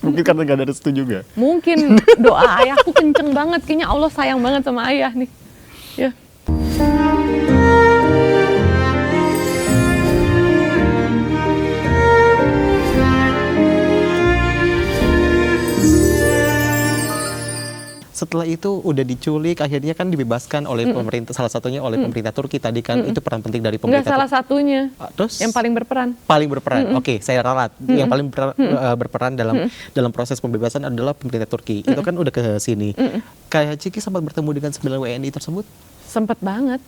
Mungkin karena nggak ada restu juga. Mungkin doa ayahku kenceng banget, kayaknya Allah sayang banget sama ayah nih. Ya. Setelah itu udah diculik, akhirnya kan dibebaskan oleh pemerintah, salah satunya oleh pemerintah Turki tadi kan, itu peran penting dari Enggak pemerintah salah satunya. Terus Yang paling berperan. paling berperan. Oke, saya ralat. Yang paling berperan dalam proses pembebasan adalah pemerintah Turki. Itu kan udah ke sini. Kayak Ciki sempat bertemu dengan 9 WNI tersebut. Sempet banget.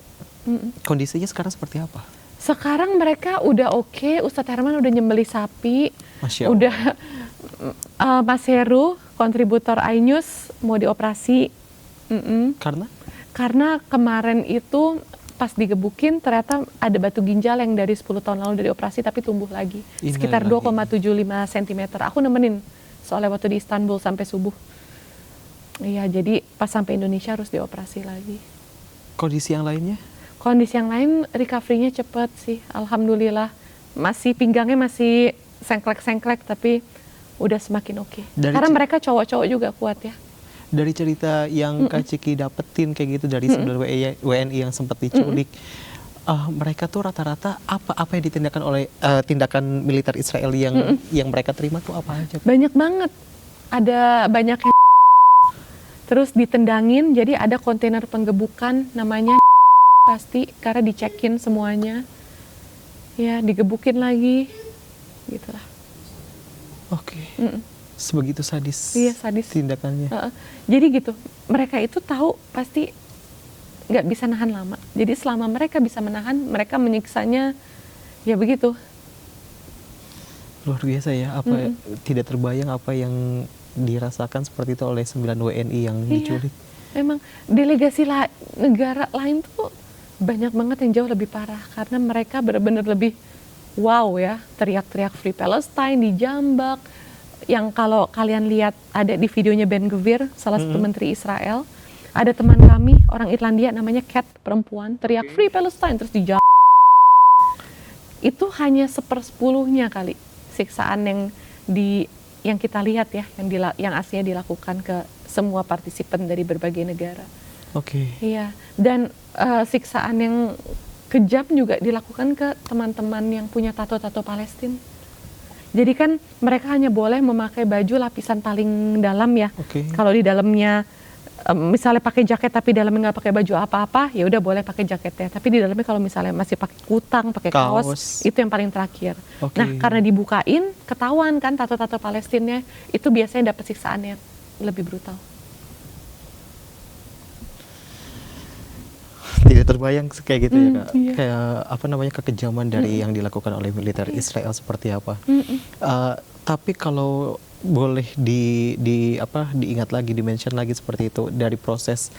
Kondisinya sekarang seperti apa? Sekarang mereka udah oke, Ustadz Herman udah nyembeli sapi. Masya Allah. Udah Mas Heru, kontributor iNews mau dioperasi. Karena kemarin itu pas digebukin ternyata ada batu ginjal yang dari 10 tahun lalu udah dioperasi tapi tumbuh lagi. Sekitar 2,75 cm. Aku nemenin soalnya waktu di Istanbul sampai subuh. Iya, jadi pas sampai Indonesia harus dioperasi lagi. Kondisi yang lainnya? Kondisi yang lain recovery-nya cepet sih, alhamdulillah. Masih pinggangnya masih sengklek-sengklek tapi udah semakin oke. Karena mereka cowok-cowok juga kuat ya. Dari cerita yang Kak Ciki dapetin kayak gitu dari 9 WNI yang sempat diculik, mereka tuh rata-rata apa yang ditindakan oleh tindakan militer Israel yang mereka terima tuh apa aja? Banyak banget. Ada banyak yang terus ditendangin, jadi ada kontainer penggebukan namanya pasti karena dicekin semuanya. Ya, digebukin lagi. Gitulah. Oke. Sebegitu sadis. Iya, sadis tindakannya. Jadi gitu, mereka itu tahu pasti nggak bisa nahan lama. Jadi selama mereka bisa menahan, mereka menyiksanya ya begitu. Luar biasa ya, tidak terbayang apa yang dirasakan seperti itu oleh 9 WNI yang diculik. Memang delegasi negara lain tuh banyak banget yang jauh lebih parah karena mereka benar-benar lebih wow ya, teriak-teriak Free Palestine, dijambak. Yang kalau kalian lihat ada di videonya Ben Gvir, salah satu menteri Israel, ada teman kami orang Irlandia namanya Kat, perempuan, teriak Free Palestine terus dijambak. Itu hanya 1/10-nya kali siksaan yang kita lihat ya, yang aslinya dilakukan ke semua partisipan dari berbagai negara. Oke. Iya, dan siksaan yang kejam juga dilakukan ke teman-teman yang punya tato-tato Palestina. Jadi kan mereka hanya boleh memakai baju lapisan paling dalam ya. Kalau di dalamnya misalnya pakai jaket tapi dalamnya nggak pakai baju apa-apa, ya udah boleh pakai jaketnya. Tapi di dalamnya kalau misalnya masih pakai kutang, pakai kaos, itu yang paling terakhir. Nah, karena dibukain, ketahuan kan tato-tato Palestina itu biasanya dapat siksaannya lebih brutal. Tidak terbayang kayak gitu ya Kak. Iya. Kayak kekejaman dari yang dilakukan oleh militer Israel seperti apa. Tapi kalau boleh diingat lagi, dimention lagi seperti itu, dari proses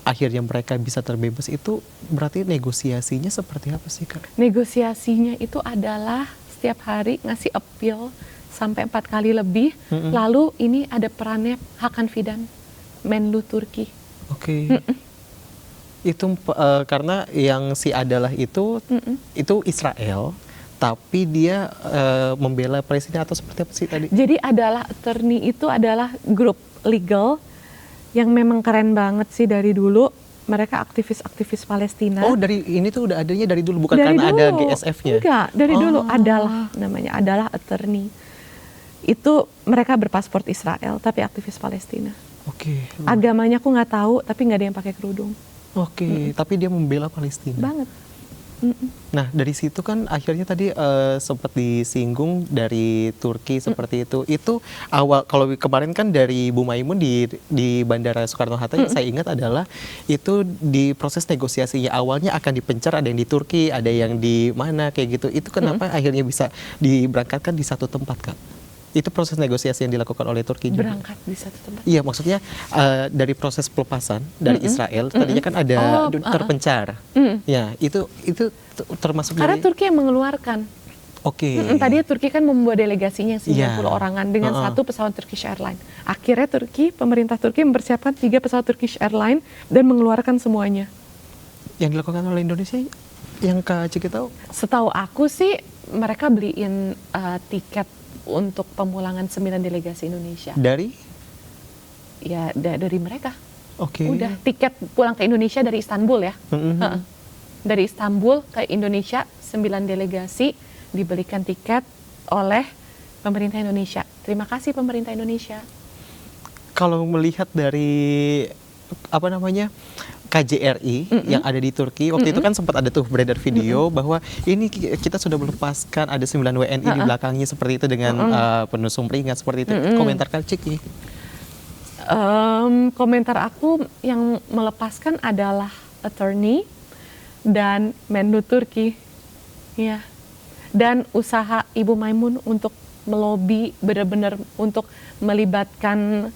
akhirnya mereka bisa terbebas itu berarti negosiasinya seperti apa sih Kak? Negosiasinya itu adalah setiap hari ngasih appeal sampai 4 kali lebih. Lalu ini ada perannya Hakan Fidan, Menlu Turki. Itu karena yang si adalah itu Israel, tapi dia membela Palestina atau seperti apa sih tadi? Jadi adalah attorney itu adalah grup legal yang memang keren banget sih dari dulu. Mereka aktivis-aktivis Palestina. Oh, dari ini tuh udah adanya dari dulu, bukan dari karena dulu. ada GSF-nya? Enggak, dari dulu adalah namanya, adalah attorney. Itu mereka berpaspor Israel tapi aktivis Palestina. Agamanya aku nggak tahu, tapi nggak ada yang pakai kerudung. Tapi dia membela Palestina. Banget. Nah, dari situ kan akhirnya tadi sempat disinggung dari Turki seperti itu. Itu awal, kalau kemarin kan dari Bu Maimun di Bandara Soekarno-Hatta yang saya ingat adalah itu di proses negosiasinya awalnya akan dipencar, ada yang di Turki, ada yang di mana kayak gitu. Itu kenapa akhirnya bisa diberangkatkan di satu tempat, Kak? Itu proses negosiasi yang dilakukan oleh Turki juga. Berangkat di satu tempat. Iya, maksudnya dari proses pelepasan dari Israel tadinya kan ada terpencar. Ya, itu termasuk karena dari Turki yang mengeluarkan. Tadinya Turki kan membawa delegasinya 90 orangan dengan satu pesawat Turkish Airlines. Akhirnya pemerintah Turki mempersiapkan 3 pesawat Turkish Airlines dan mengeluarkan semuanya. Yang dilakukan oleh Indonesia yang Kak Ciki tahu? Setahu aku sih mereka beliin tiket untuk pemulangan 9 delegasi Indonesia. Dari? Ya dari mereka. Oke. Udah tiket pulang ke Indonesia dari Istanbul ya. Heeh. Dari Istanbul ke Indonesia 9 delegasi dibelikan tiket oleh pemerintah Indonesia. Terima kasih pemerintah Indonesia. Kalau melihat dari apa namanya KJRI yang ada di Turki waktu itu kan sempat ada tuh beredar video bahwa ini kita sudah melepaskan ada 9 WNI di belakangnya seperti itu dengan penuh sumringah seperti itu. Komentar Kak Ciki? Komentar aku yang melepaskan adalah attorney dan Menlu Turki, ya, dan usaha Ibu Maimun untuk melobi benar-benar untuk melibatkan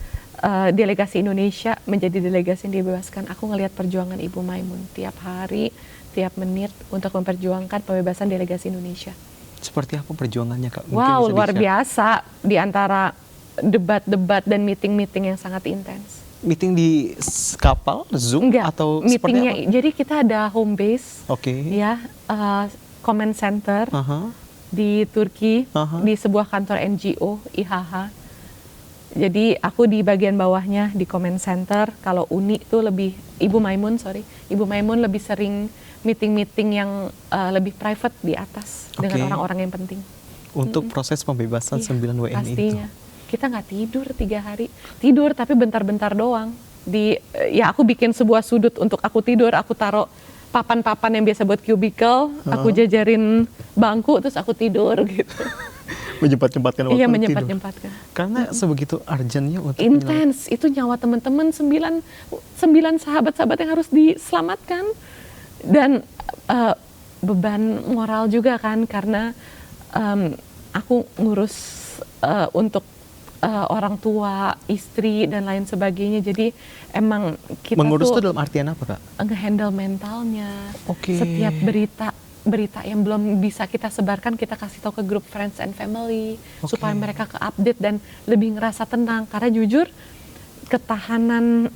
delegasi Indonesia menjadi delegasi yang dibebaskan. Aku ngelihat perjuangan Ibu Maimun tiap hari, tiap menit untuk memperjuangkan pembebasan delegasi Indonesia. Seperti apa perjuangannya Kak? Mungkin Wow, bisa luar di-share. biasa di antara debat-debat dan meeting-meeting yang sangat intens. Meeting di kapal, Zoom Enggak, atau seperti meetingnya. apa? Jadi kita ada home base, Oke. ya, command center Aha. di Turki, Aha. di sebuah kantor NGO IHH. Jadi aku di bagian bawahnya di command center. Kalau Uni itu lebih Ibu Maimun lebih sering meeting-meeting yang lebih private di atas dengan orang-orang yang penting. Untuk proses pembebasan 9 WNI Pastinya. itu. Kita nggak tidur 3 hari. Tidur tapi bentar-bentar doang. Ya aku bikin sebuah sudut untuk aku tidur. Aku taruh papan-papan yang biasa buat cubicle. Aku jajarin bangku terus aku tidur gitu. Menyempat-nyempatkan waktu Iya, tidur. menyempat-nyempatkan. Karena sebegitu urgentnya untuk Intens, itu nyawa teman-teman 9 sahabat-sahabat yang harus diselamatkan. Dan beban moral juga kan, karena aku ngurus untuk orang tua, istri, dan lain sebagainya. Jadi emang kita mengurus tuh itu dalam artian apa Kak? nge-handle mentalnya. Oke. Setiap berita yang belum bisa kita sebarkan, kita kasih tahu ke grup friends and family supaya mereka ke-update dan lebih ngerasa tenang. Karena jujur, ketahanan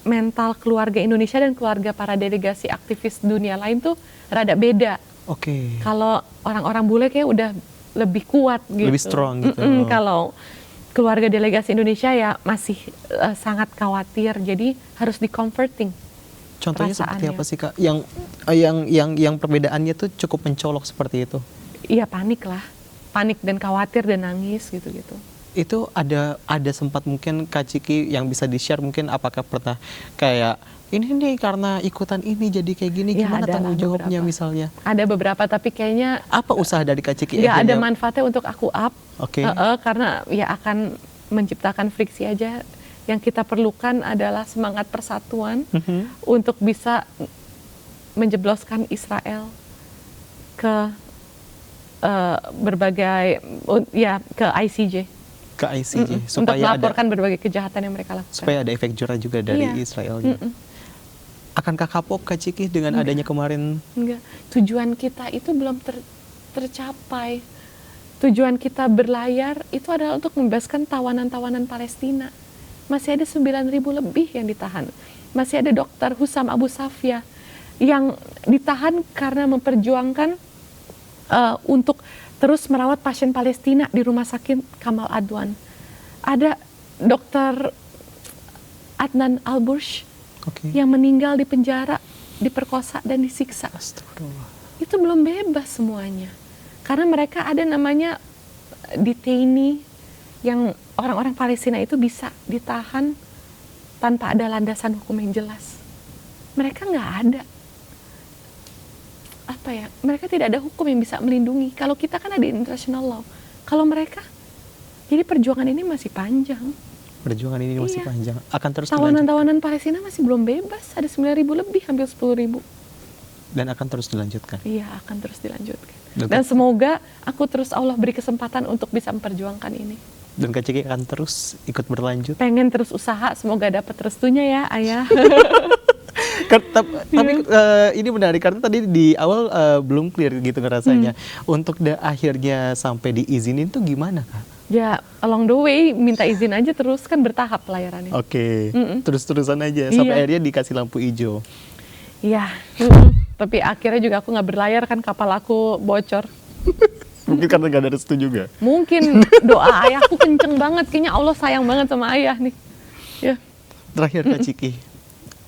mental keluarga Indonesia dan keluarga para delegasi aktivis dunia lain tuh rada beda. Oke. Kalau orang-orang bule kayak udah lebih kuat gitu. Lebih strong gitu. Kalau keluarga delegasi Indonesia ya masih sangat khawatir, jadi harus di-comforting. Contohnya seperti perasaannya. apa sih Kak? Yang perbedaannya tuh cukup mencolok seperti itu. Iya, panik lah. Panik dan khawatir dan nangis gitu-gitu. Itu ada sempat mungkin Kak Ciki yang bisa di-share mungkin apakah pernah kayak ini nih karena ikutan ini jadi kayak gini, Ya, gimana adalah tanggung jawabnya beberapa. misalnya? Ada beberapa tapi kayaknya Apa usaha dari Kak Ciki? nggak ada akhirnya? manfaatnya untuk aku up. Oke. Karena ya akan menciptakan friksi aja. Yang kita perlukan adalah semangat persatuan untuk bisa menjebloskan Israel ke berbagai ke ICJ. Ke ICJ Untuk supaya ada melaporkan berbagai kejahatan yang mereka lakukan. supaya ada efek jerah juga dari Iya. Israelnya. Akankah kapok Kak Ciki dengan adanya kemarin? Enggak, tujuan kita itu belum tercapai. Tujuan kita berlayar itu adalah untuk membebaskan tawanan-tawanan Palestina. Masih ada 9.000 lebih yang ditahan. Masih ada Dr. Hussam Abu Safia yang ditahan karena memperjuangkan untuk terus merawat pasien Palestina di rumah sakit Kamal Adwan. Ada Dr. Adnan Al-Bursh yang meninggal di penjara, diperkosa dan disiksa. Astagfirullah. Itu belum bebas semuanya. Karena mereka ada namanya detainee yang orang-orang Palestina itu bisa ditahan tanpa ada landasan hukum yang jelas. Mereka nggak ada. Mereka tidak ada hukum yang bisa melindungi. Kalau kita kan ada international law. Kalau mereka, jadi perjuangan ini masih panjang. Perjuangan ini masih Iya. panjang. Akan terus dilanjutkan Tawanan-tawanan Palestina masih belum bebas. Ada 9.000 lebih, hampir 10.000. dan akan terus dilanjutkan. Iya, akan terus dilanjutkan. Dan Dan semoga aku terus Allah beri kesempatan untuk bisa memperjuangkan ini. Dan Kak Ciki akan terus ikut berlanjut. Pengen terus usaha, semoga dapat restunya ya, Ayah. Tapi ini menarik karena tadi di awal belum clear gitu ngerasanya. Untuk akhirnya sampai diizinin tuh gimana Kak? Ya, along the way minta izin aja terus, kan bertahap pelayarannya. Oke, terus-terusan aja sampai Iya. akhirnya dikasih lampu hijau. Iya, tapi akhirnya juga aku nggak berlayar kan, kapal aku bocor. Mungkin karena gak ada restu juga. Mungkin doa ayahku kenceng banget, kayaknya Allah sayang banget sama ayah nih. Ya. Terakhir Kak Ciki,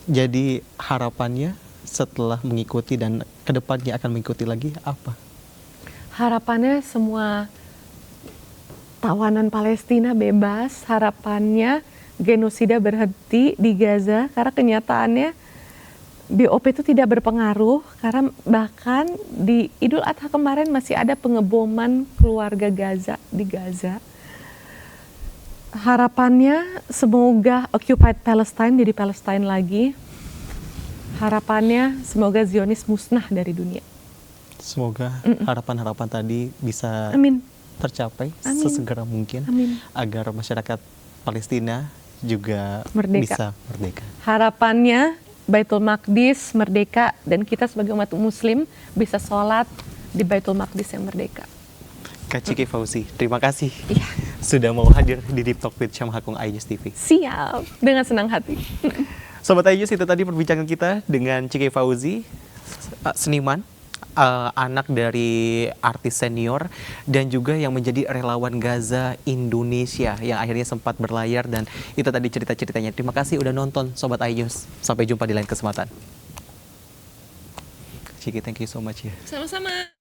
jadi harapannya setelah mengikuti dan kedepannya akan mengikuti lagi apa? Harapannya semua tawanan Palestina bebas, harapannya genosida berhenti di Gaza, karena kenyataannya BOP itu tidak berpengaruh, karena bahkan di Idul Adha kemarin masih ada pengeboman keluarga Gaza di Gaza. Harapannya semoga occupied Palestine jadi Palestine lagi. Harapannya semoga Zionis musnah dari dunia. Semoga harapan-harapan tadi bisa Amin. tercapai Amin. sesegera mungkin, Amin. agar masyarakat Palestina juga Merdeka. bisa merdeka. Harapannya Baitul Maqdis merdeka dan kita sebagai umat muslim bisa sholat di Baitul Maqdis yang merdeka. Kak Ciki Fauzi, terima kasih Iya. sudah mau hadir di Deep Talk with Syam Hakung iNews TV. Siap, dengan senang hati. Sobat iNews, itu tadi perbincangan kita dengan Ciki Fauzi, seniman, anak dari artis senior, dan juga yang menjadi relawan Gaza Indonesia yang akhirnya sempat berlayar, dan itu tadi cerita-ceritanya. Terima kasih udah nonton Sobat iNews. Sampai jumpa di lain kesempatan. Ciki, thank you so much ya. Sama-sama.